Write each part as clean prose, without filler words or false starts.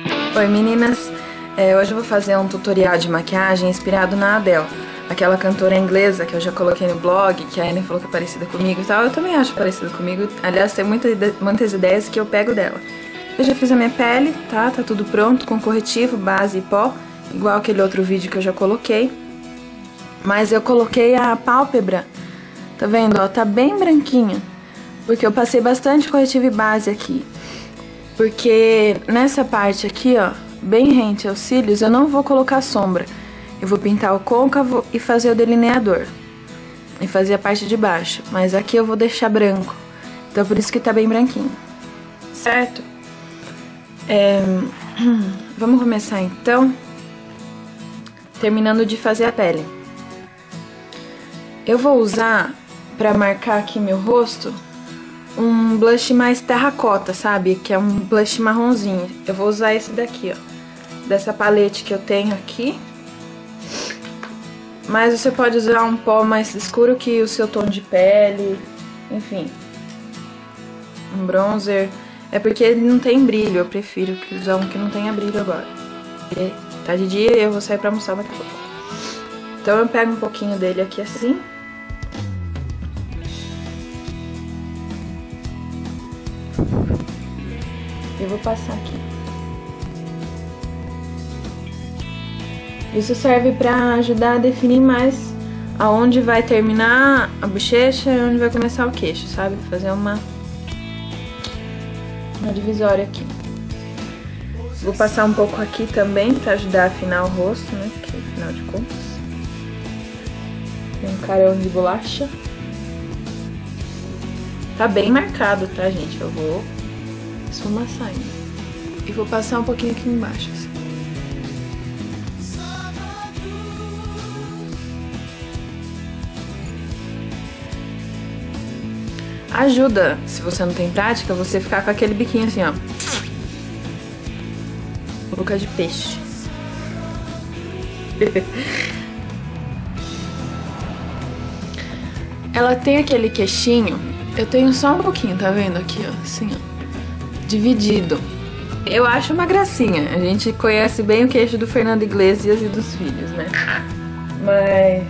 Oi meninas, hoje eu vou fazer um tutorial de maquiagem inspirado na Adele, aquela cantora inglesa que eu já coloquei no blog, que a Anne falou que é parecida comigo e tal. Eu também acho parecida comigo, aliás tem muitas ideias que eu pego dela. Eu já fiz a minha pele, tá tudo pronto, com corretivo, base e pó, igual aquele outro vídeo que eu já coloquei. Mas eu coloquei a pálpebra, tá vendo, ó, tá bem branquinha, porque eu passei bastante corretivo e base aqui. Porque nessa parte aqui, ó, bem rente aos cílios, eu não vou colocar sombra. Eu vou pintar o côncavo e fazer o delineador. E fazer a parte de baixo. Mas aqui eu vou deixar branco. Então por isso que tá bem branquinho. Certo? Vamos começar então. Terminando de fazer a pele. Eu vou usar, pra marcar aqui meu rosto, um blush mais terracota, sabe? Que é um blush marronzinho. Eu vou usar esse daqui, ó. Dessa palete que eu tenho aqui. Mas você pode usar um pó mais escuro que o seu tom de pele. Enfim. Um bronzer. É porque ele não tem brilho. Eu prefiro usar um que não tenha brilho agora. Porque tá de dia e eu vou sair pra almoçar daqui a pouco. Então eu pego um pouquinho dele aqui assim. Eu vou passar aqui. Isso serve pra ajudar a definir mais aonde vai terminar a bochecha e onde vai começar o queixo, sabe? Fazer uma divisória aqui. Vou passar um pouco aqui também pra ajudar a afinar o rosto, né? Porque afinal de contas tem um carão de bolacha. Tá bem marcado, tá, gente? Eu vou esfumaçar ainda. E vou passar um pouquinho aqui embaixo, assim. Ajuda, se você não tem prática, você ficar com aquele biquinho assim, ó. Boca de peixe. Ela tem aquele queixinho. Eu tenho só um pouquinho, tá vendo? Aqui, ó, assim, ó. Dividido. Eu acho uma gracinha. A gente conhece bem o queixo do Fernando Iglesias e dos filhos, né? Mas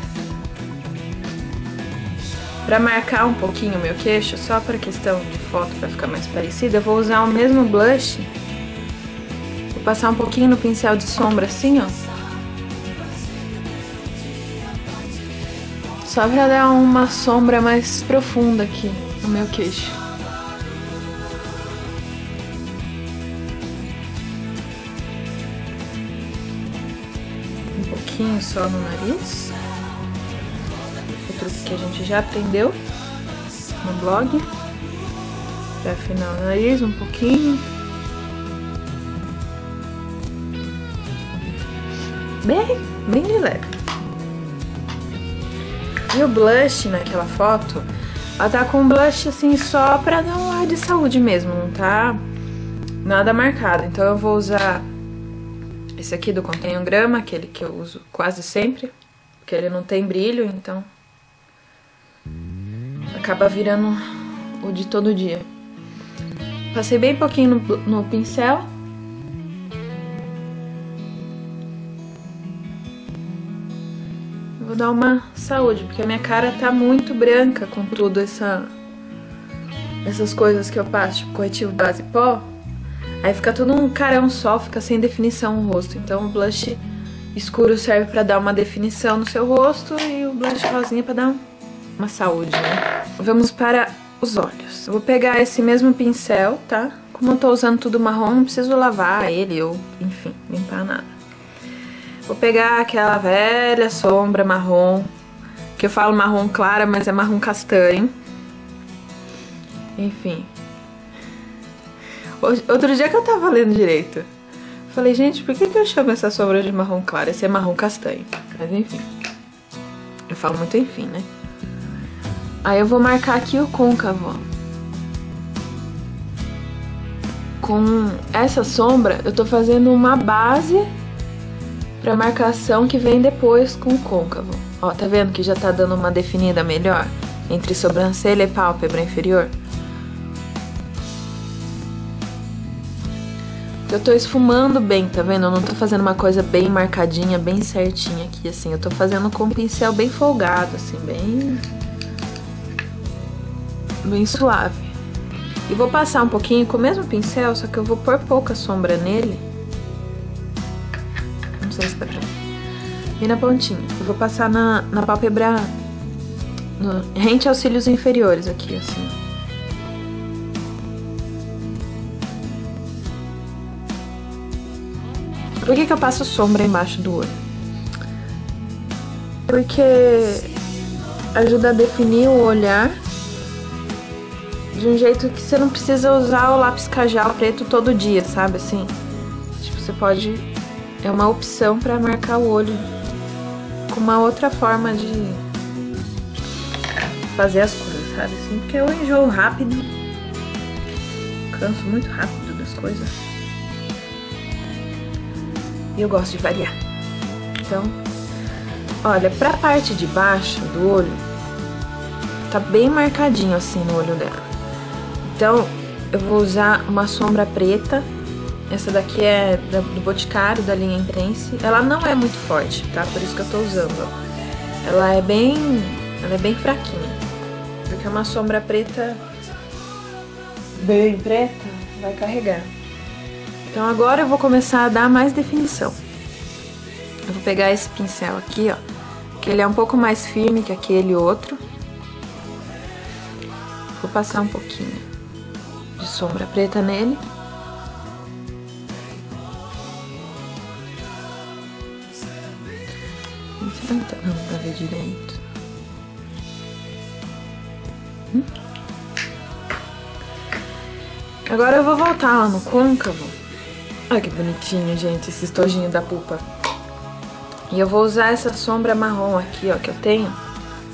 pra marcar um pouquinho o meu queixo, só pra questão de foto, pra ficar mais parecido, eu vou usar o mesmo blush. Vou passar um pouquinho no pincel de sombra assim, ó. Só pra dar uma sombra mais profunda aqui no meu queixo. Só no nariz. O truque que a gente já aprendeu no blog. Pra afinar o nariz um pouquinho. Bem de leve. E o blush naquela foto, ela tá com um blush assim só pra dar um ar de saúde mesmo. Não tá nada marcado. Então eu vou usar esse aqui do Contém um Grama, aquele que eu uso quase sempre, porque ele não tem brilho, então acaba virando o de todo dia. Passei bem pouquinho no pincel. Vou dar uma saúde, porque a minha cara tá muito branca com tudo essas coisas que eu passo, tipo corretivo, base e pó. Aí fica todo um carão só, fica sem definição o rosto. Então o blush escuro serve pra dar uma definição no seu rosto e o blush rosinha pra dar uma saúde, né? Vamos para os olhos. Eu vou pegar esse mesmo pincel, tá? Como eu tô usando tudo marrom, não preciso lavar ele ou, enfim, limpar nada. Vou pegar aquela velha sombra marrom, que eu falo marrom clara, mas é marrom castanho. Enfim. Outro dia que eu tava lendo direito, falei, gente, por que eu chamo essa sombra de marrom claro? Esse é marrom castanho. Mas enfim. Eu falo muito enfim, né? Aí eu vou marcar aqui o côncavo, ó. Com essa sombra, eu tô fazendo uma base pra marcação que vem depois com o côncavo. Ó, tá vendo que já tá dando uma definida melhor entre sobrancelha e pálpebra inferior? Eu tô esfumando bem, tá vendo? Eu não tô fazendo uma coisa bem marcadinha, bem certinha aqui, assim. Eu tô fazendo com um pincel bem folgado, assim, bem suave. E vou passar um pouquinho com o mesmo pincel, só que eu vou pôr pouca sombra nele. Não sei se dá pra ver. E na pontinha. Eu vou passar na pálpebra, rente aos cílios inferiores aqui, assim. Por que eu passo sombra embaixo do olho? Porque ajuda a definir o olhar de um jeito que você não precisa usar o lápis Kajal preto todo dia, sabe assim? Tipo, você pode... É uma opção pra marcar o olho com uma outra forma de fazer as coisas, sabe assim? Porque eu enjoo rápido, canso muito rápido das coisas. E eu gosto de variar. Então, olha, pra parte de baixo do olho, tá bem marcadinho assim no olho dela. Então, eu vou usar uma sombra preta. Essa daqui é do Boticário, da linha Intense. Ela não é muito forte, tá? Por isso que eu tô usando, ó. Ela é bem fraquinha. Porque uma sombra preta, bem preta, vai carregar. Então agora eu vou começar a dar mais definição. Eu vou pegar esse pincel aqui, ó, que ele é um pouco mais firme que aquele outro. Vou passar um pouquinho de sombra preta nele. Não dá pra ver direito. Agora eu vou voltar lá no côncavo. Olha que bonitinho, gente, esse estojinho da pupa. E eu vou usar essa sombra marrom aqui, ó, que eu tenho.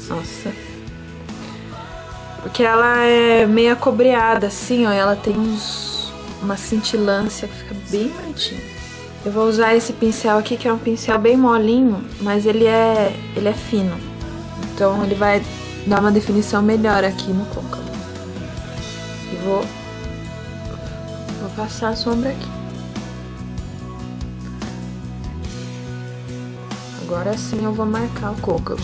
Nossa. Porque ela é meio acobreada, assim, ó, e ela tem uma cintilância que fica bem bonitinho. Eu vou usar esse pincel aqui, que é um pincel bem molinho, mas ele é fino. Então ele vai dar uma definição melhor aqui no côncavo. E vou passar a sombra aqui. Agora sim eu vou marcar o côncavo.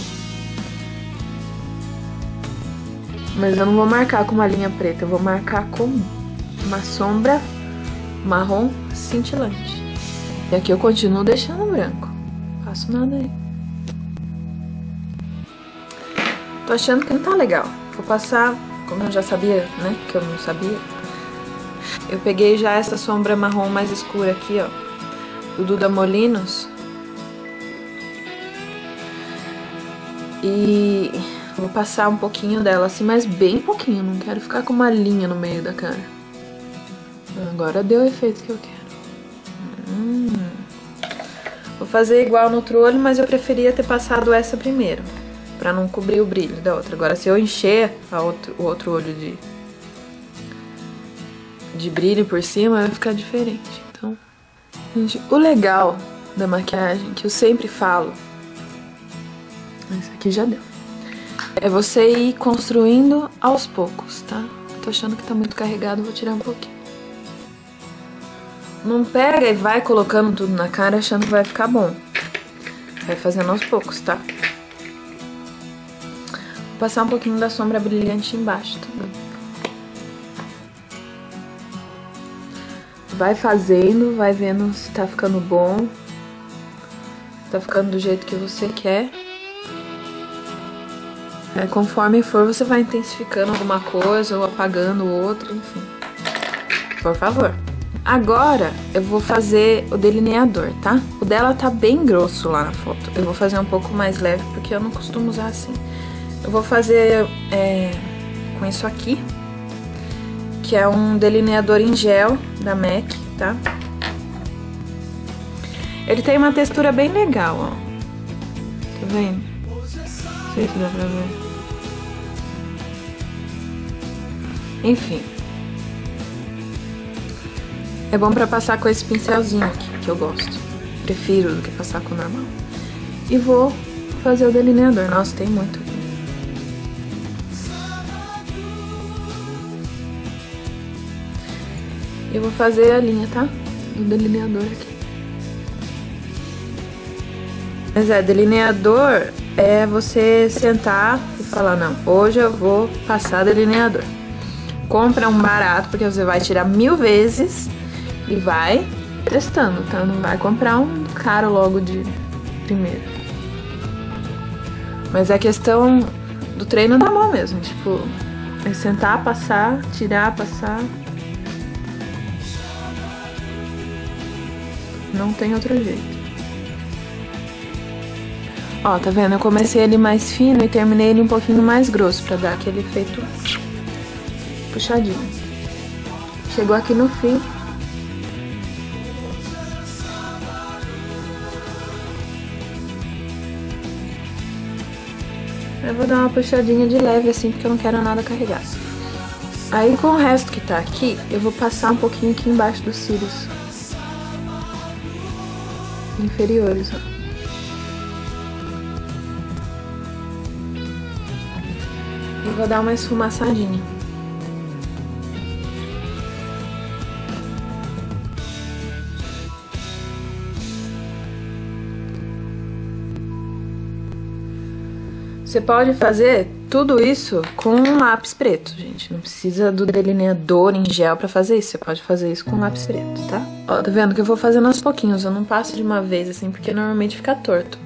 Mas eu não vou marcar com uma linha preta, eu vou marcar com uma sombra marrom cintilante. E aqui eu continuo deixando branco. Não faço nada aí. Tô achando que não tá legal. Vou passar, como eu já sabia, né? Que eu não sabia. Eu peguei já essa sombra marrom mais escura aqui, ó. Do Duda Molinos. E vou passar um pouquinho dela assim, mas bem pouquinho. Não quero ficar com uma linha no meio da cara. Agora deu o efeito que eu quero. Vou fazer igual no outro olho, mas eu preferia ter passado essa primeiro, pra não cobrir o brilho da outra. Agora, se eu encher o outro olho de brilho por cima, vai ficar diferente. Então, gente, o legal da maquiagem, que eu sempre falo, esse aqui já deu, é você ir construindo aos poucos, tá? Tô achando que tá muito carregado, vou tirar um pouquinho. Não pega e vai colocando tudo na cara achando que vai ficar bom. Vai fazendo aos poucos, tá? Vou passar um pouquinho da sombra brilhante embaixo também. Vai fazendo, vai vendo se tá ficando bom. Se tá ficando do jeito que você quer. Aí, conforme for, você vai intensificando alguma coisa ou apagando outra, enfim. Por favor. Agora eu vou fazer o delineador, tá? O dela tá bem grosso lá na foto. Eu vou fazer um pouco mais leve porque eu não costumo usar assim. Eu vou fazer com isso aqui, que é um delineador em gel da MAC, tá? Ele tem uma textura bem legal, ó. Tá vendo? Não sei se dá pra ver. Enfim. É bom pra passar com esse pincelzinho aqui, que eu gosto. Prefiro do que passar com o normal. E vou fazer o delineador. Nossa, tem muito aqui. Eu vou fazer a linha, tá? do delineador aqui. Mas delineador é você sentar e falar, não, hoje eu vou passar delineador. Compra um barato, porque você vai tirar 1000 vezes e vai testando, tá? Não vai comprar um caro logo de primeiro. Mas é questão do treino da mão mesmo, tipo, é sentar, passar, tirar, passar. Não tem outro jeito. Ó, tá vendo? Eu comecei ele mais fino e terminei ele um pouquinho mais grosso, pra dar aquele efeito puxadinho. Chegou aqui no fim. Eu vou dar uma puxadinha de leve assim, porque eu não quero nada carregado. Aí com o resto que tá aqui, eu vou passar um pouquinho aqui embaixo dos cílios inferiores, ó. E vou dar uma esfumaçadinha. Você pode fazer tudo isso com um lápis preto, gente. Não precisa do delineador em gel pra fazer isso. Você pode fazer isso com um lápis preto, tá? Ó, tá vendo que eu vou fazendo aos pouquinhos. Eu não passo de uma vez, assim, porque normalmente fica torto.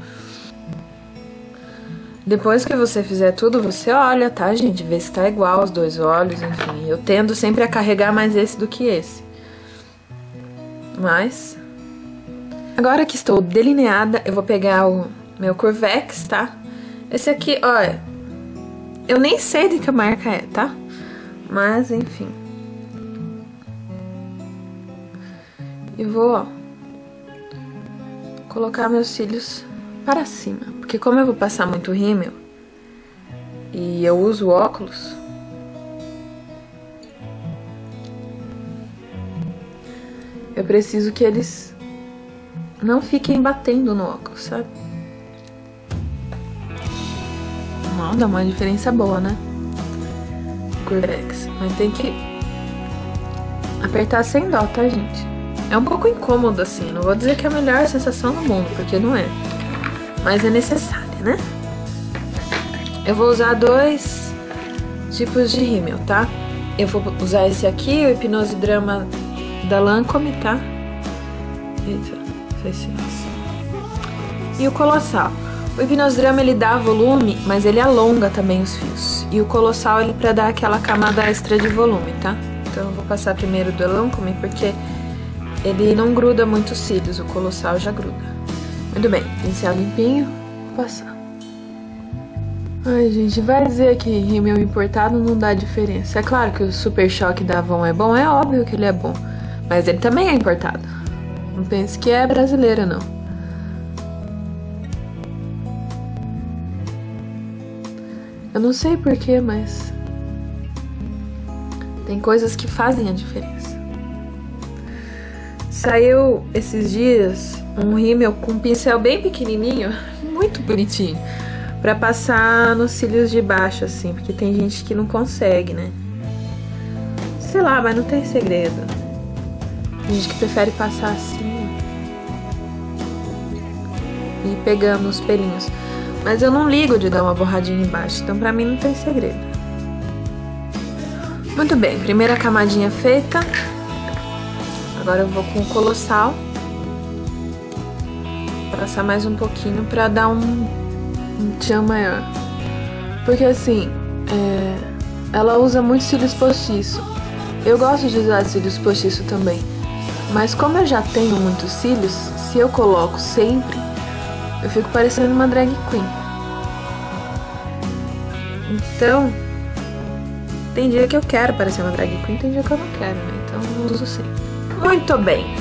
Depois que você fizer tudo, você olha, tá, gente? Vê se tá igual os dois olhos, enfim. Eu tendo sempre a carregar mais esse do que esse. Mas... agora que estou delineada, eu vou pegar o meu Curvex, tá? Esse aqui, olha, eu nem sei de que marca é, tá? Mas, enfim. Eu vou, ó, colocar meus cílios para cima. Porque como eu vou passar muito rímel e eu uso óculos, eu preciso que eles não fiquem batendo no óculos, sabe? Não, dá uma diferença boa, né? Curvex. Mas tem que apertar sem dó, tá, gente? É um pouco incômodo, assim. Não vou dizer que é a melhor sensação do mundo, porque não é. Mas é necessária, né? Eu vou usar 2 tipos de rímel, tá? Eu vou usar esse aqui, o Hipnose Drama da Lancome, tá? Eita, fez isso. E o Colossal. O Hipnose Drama, ele dá volume, mas ele alonga também os fios. E o Colossal, ele pra dar aquela camada extra de volume, tá? Então eu vou passar primeiro do Lancome, porque ele não gruda muito os cílios, o Colossal já gruda. Muito bem, pincel limpinho, vou passar. Ai, gente, vai dizer que rímel importado não dá diferença. É claro que o Super Choque da Avon é bom, é óbvio que ele é bom. Mas ele também é importado. Não pense que é brasileiro, não. Eu não sei porquê, mas tem coisas que fazem a diferença. Saiu esses dias um rímel com um pincel bem pequenininho, muito bonitinho, pra passar nos cílios de baixo, assim, porque tem gente que não consegue, né? Sei lá, mas não tem segredo. Tem gente que prefere passar assim e pegando os pelinhos. Mas eu não ligo de dar uma borradinha embaixo, então pra mim não tem segredo. Muito bem, primeira camadinha feita. Agora eu vou com o Colossal. Vou passar mais um pouquinho pra dar um tchan maior. Porque assim, ela usa muito cílios postiço. Eu gosto de usar cílios postiço também. Mas como eu já tenho muitos cílios, se eu coloco sempre, eu fico parecendo uma drag queen. Então, tem dia que eu quero parecer uma drag queen, tem dia que eu não quero, né? Então eu uso sempre. Muito bem.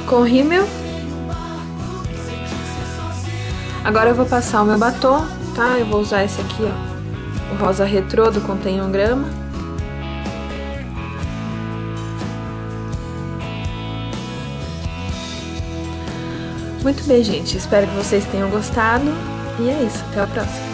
Com rímel. Agora eu vou passar o meu batom, tá? Eu vou usar esse aqui, ó. O rosa retrô do Contém 1 grama. Muito bem, gente. Espero que vocês tenham gostado. E é isso. Até a próxima.